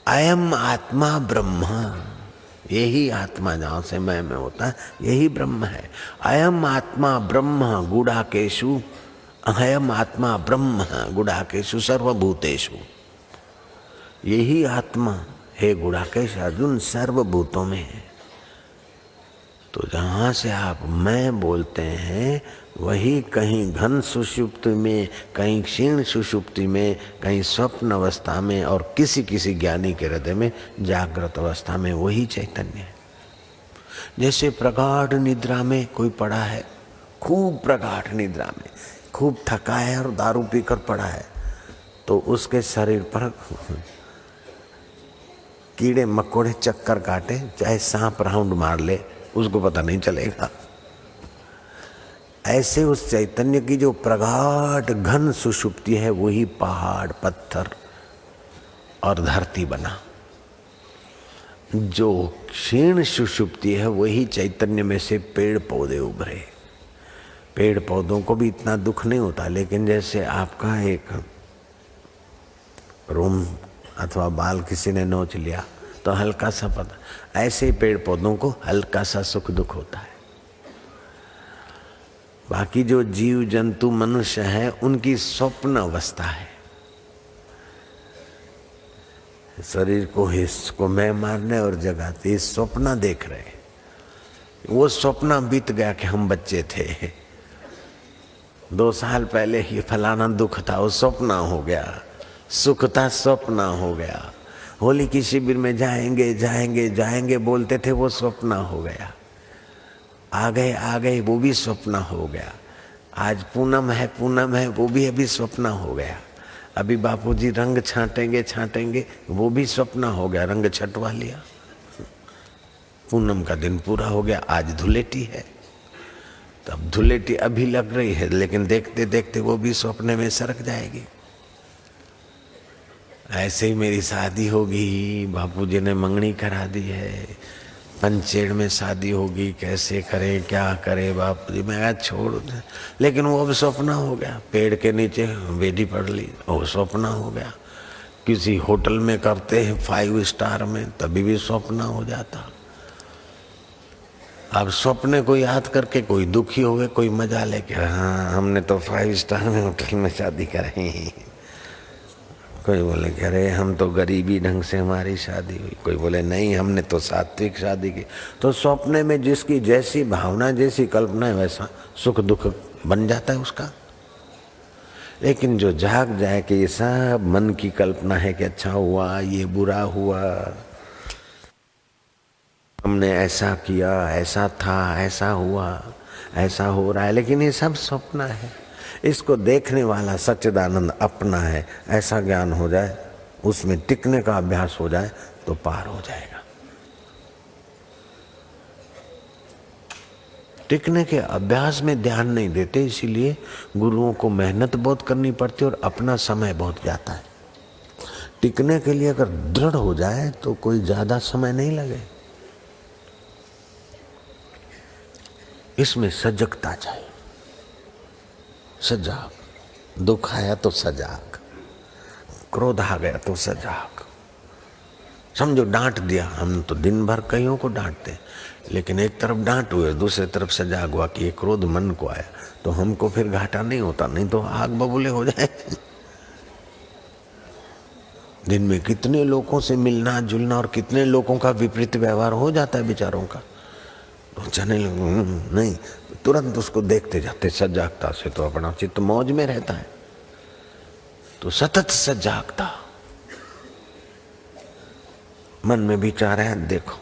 अयम आत्मा ब्रह्म, यही आत्मा जहाँ से मैं होता है यही ब्रह्म है। अयम आत्मा ब्रह्म गुडाकेशु, अयम आत्मा ब्रह्म गुडाकेशु सर्वभूतेषु। यही आत्मा हे गुडाकेश अर्जुन सर्वभूतों में है। तो जहाँ से आप मैं बोलते हैं वही कहीं घन सुषुप्ति में, कहीं क्षीण सुषुप्ति में, कहीं स्वप्न अवस्था में और किसी किसी ज्ञानी के हृदय में जागृत अवस्था में वही चैतन्य है। जैसे प्रगाढ़ निद्रा में कोई पड़ा है, खूब प्रगाढ़ निद्रा में खूब थका है और दारू पीकर पड़ा है, तो उसके शरीर पर कीड़े मकोड़े चक्कर काटे, चाहे सांप राउंड मार ले, उसको पता नहीं चलेगा। ऐसे उस चैतन्य की जो प्रगाढ़ घन सुषुप्ति है वही पहाड़ पत्थर और धरती बना। जो क्षीण सुषुप्ति है वही चैतन्य में से पेड़ पौधे उभरे। पेड़ पौधों को भी इतना दुख नहीं होता, लेकिन जैसे आपका एक रोम अथवा बाल किसी ने नोच लिया तो हल्का सा पता, ऐसे ही पेड़ पौधों को हल्का सा सुख दुख होता है। बाकी जो जीव जंतु मनुष्य है उनकी स्वप्न अवस्था है। शरीर को हिस्स को मैं मारने और जगाते स्वप्न देख रहे। वो स्वप्न बीत गया कि हम बच्चे थे, 2 साल पहले ही फलाना दुख था, वो स्वप्न हो गया। सुख था स्वप्न हो गया। होली की शिविर में जाएंगे जाएंगे जाएंगे बोलते थे, वो स्वप्न हो गया। आ गए वो भी स्वप्न हो गया। आज पूनम है वो भी अभी स्वप्न हो गया। अभी बापूजी रंग छाटेंगे वो भी स्वप्न हो गया, रंग छटवा लिया। पूनम का दिन पूरा हो गया, आज धुलेटी है। तब धुलेटी अभी लग रही है, लेकिन देखते देखते वो भी सपने में सरक जाएगी। ऐसे ही मेरी शादी होगी, बापूजी ने मंगनी करा दी है, पंचेड़ में शादी होगी, कैसे करे क्या करे बापूजी। मैं कहा छोड़ दे, लेकिन वो अब सपना हो गया। पेड़ के नीचे वेदी पड़ ली, वो सपना हो गया। किसी होटल में करते हैं 5 स्टार में, तभी भी सपना हो जाता। अब सपने को याद करके कोई दुखी हो गए, कोई मजा लेके, हाँ हमने तो 5 स्टार में होटल में शादी कराई। कोई बोले कि अरे हम तो गरीबी ढंग से हमारी शादी हुई। कोई बोले नहीं हमने तो सात्विक शादी की। तो सपने में जिसकी जैसी भावना जैसी कल्पना है वैसा सुख दुख बन जाता है उसका। लेकिन जो जाग जाए कि ये सब मन की कल्पना है कि अच्छा हुआ, ये बुरा हुआ, हमने ऐसा किया, ऐसा था, ऐसा हुआ, ऐसा हो रहा है, लेकिन ये सब स्वप्न है। इसको देखने वाला सच्चिदानंद अपना है, ऐसा ज्ञान हो जाए, उसमें टिकने का अभ्यास हो जाए तो पार हो जाएगा। टिकने के अभ्यास में ध्यान नहीं देते, इसीलिए गुरुओं को मेहनत बहुत करनी पड़ती है और अपना समय बहुत जाता है। टिकने के लिए अगर दृढ़ हो जाए तो कोई ज्यादा समय नहीं लगे। इसमें सजगता चाहिए। सजाग, दुख आया तो सजाग, क्रोध आ गया तो सजाग। समझो डांट दिया, हम तो दिन भर कईयों को डांटते, लेकिन एक तरफ डांट हुए, दूसरी तरफ सजाग हुआ कि ये क्रोध मन को आया, तो हमको फिर घाटा नहीं होता, नहीं तो आग बबूले हो जाए। दिन में कितने लोगों से मिलना जुलना और कितने लोगों का विपरीत व्यवहार हो जाता है बेचारों का। तो जाने नहीं, तुरंत उसको देखते जाते सजागता से, तो अपना चित्त मौज में रहता है। तो सतत सजागता, मन में विचार है देखो,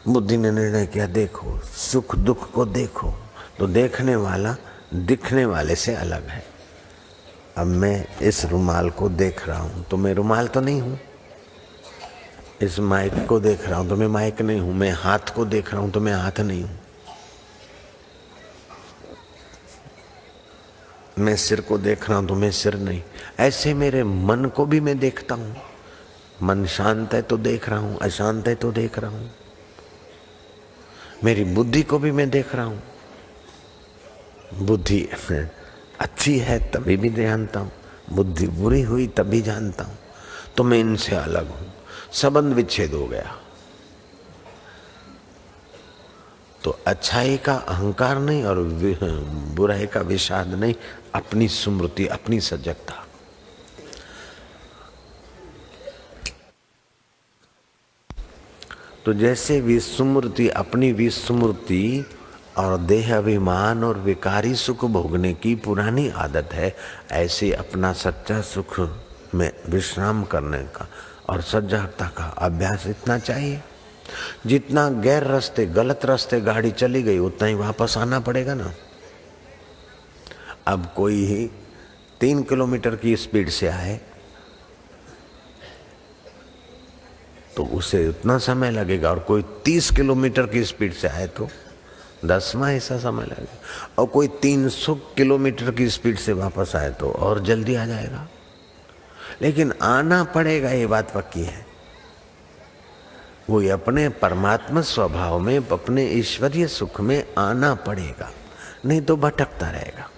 बुद्धि ने निर्णय किया देखो, सुख दुख को देखो, तो देखने वाला दिखने वाले से अलग है। अब मैं इस रुमाल को देख रहा हूं तो मैं रुमाल तो नहीं हूं, इस माइक को देख रहा हूं तो मैं माइक नहीं हूं, मैं हाथ को देख रहा हूं तो मैं हाथ नहीं हूं, मैं सिर को देख रहा हूं तो मैं सिर नहीं। ऐसे मेरे मन को भी मैं देखता हूं, मन शांत है तो देख रहा हूं, अशांत है तो देख रहा हूं। मेरी बुद्धि को भी मैं देख रहा हूं, बुद्धि अच्छी है तभी भी जानता हूं, बुद्धि बुरी हुई तभी जानता हूं, तो मैं इनसे अलग हूं, संबंध विच्छेद हो गया। तो अच्छाई का अहंकार नहीं और बुराई का विषाद नहीं, अपनी स्मृति, अपनी सजगता। तो जैसे विस्मृति, अपनी विस्मृति और देह अभिमान और विकारी सुख भोगने की पुरानी आदत है, ऐसे अपना सच्चा सुख में विश्राम करने का और सजगता का अभ्यास इतना चाहिए। जितना गैर रास्ते, गलत रास्ते गाड़ी चली गई, उतना ही वापस आना पड़ेगा ना। अब कोई ही 3 किलोमीटर की स्पीड से आए तो उसे उतना समय लगेगा, और कोई 30 किलोमीटर की स्पीड से आए तो 10वां ऐसा समय लगेगा, और कोई 300 किलोमीटर की स्पीड से वापस आए तो और जल्दी आ जाएगा। लेकिन आना पड़ेगा, ये बात पक्की है। वो अपने परमात्मा स्वभाव में, अपने ईश्वरीय सुख में आना पड़ेगा, नहीं तो भटकता रहेगा।